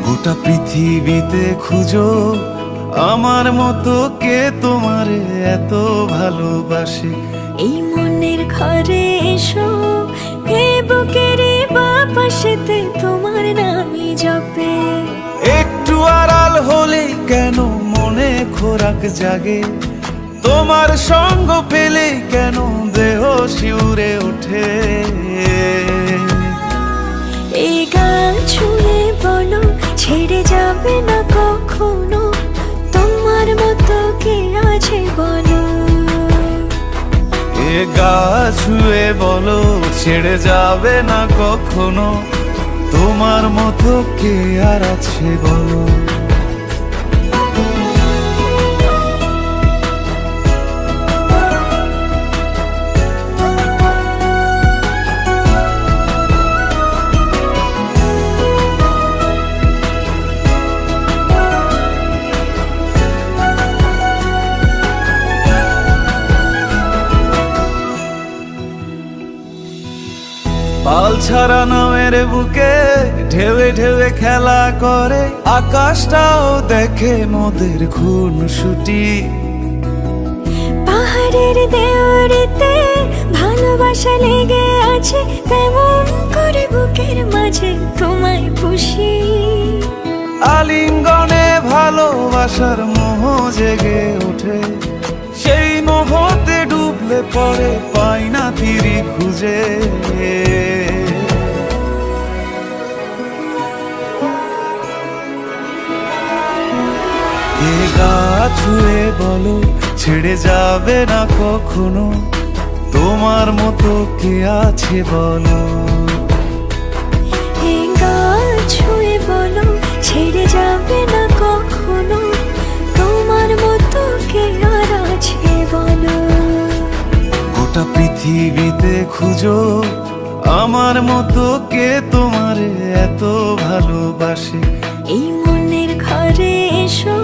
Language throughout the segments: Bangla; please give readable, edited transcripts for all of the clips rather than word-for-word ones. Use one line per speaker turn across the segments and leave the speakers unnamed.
গোটা পৃথিবীতে খুঁজো আমার মতো কে তোমারে এত ভালোবাসে।
এই মনের ঘরে এসো, এ বুকের বাপাশেতে তোমার নামই জপে।
একটু আড়াল হলেই কেন মনে খোরাক জাগে, তোমার সঙ্গ পেলেই কেন দেহ শিউরে ওঠে।
এই গান ছুঁয়ে বলো ছেড়ে যাবে না কখনো, তোমার মতো কে আছে বলো।
এ গা ছুঁয়ে বলো ছেড়ে যাবে না কখনো, তোমার মতো কে আর আছে বলো। পাল ছাড়া নামের বুকে ঢেউে ঢেউে খেলা করে, আকাশটাও দেখে মোদের খুনসুটি।
পাহাড়ের দেওয়ারিতে ভালোবাসা লেগে আছে, তেমন করে বুকের মাঝে তোমায় পুষি।
আলিঙ্গনে ভালোবাসার মোহ জেগে ওঠে, সেই মোহতে ডুবলে পরে পাই না তীরি খুঁজে। এ গা ছুঁয়ে বলো ছেড়ে যাবে না কখনো, তোমার মতো কে আছে বলো।
এ গা ছুঁয়ে বলো ছেড়ে যাবে না কখনো, তোমার মতো কে আর আছে বলো।
গোটা পৃথিবীতে খুঁজো আমার মতো কে তোমারে এত ভালোবাসে।
এই মনের ঘরে এসো,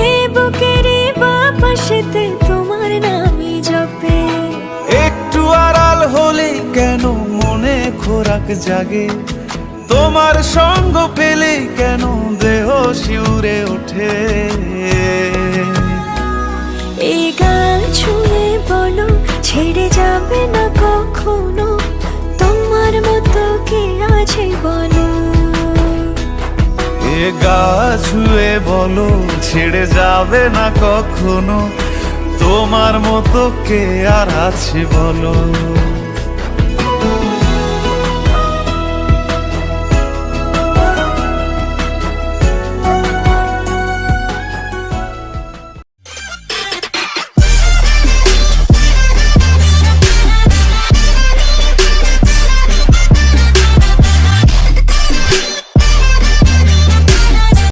এ বুকের বাপাশেতে তোমার নামই জপে।
একটু আড়াল হলেই কেন মনে খোরাক জাগে, তোমার সঙ্গ পেলেই কেন দেহ শিউরে ওঠে।
এই গান ছুঁয়ে বলো ছেড়ে যাবে না কখনো, তোমার মতো কে আছে বলো।
এ গা ছুঁয়ে বলো ছেড়ে যাবে না কখনো, তোমার মতো কে আর আছে বলো।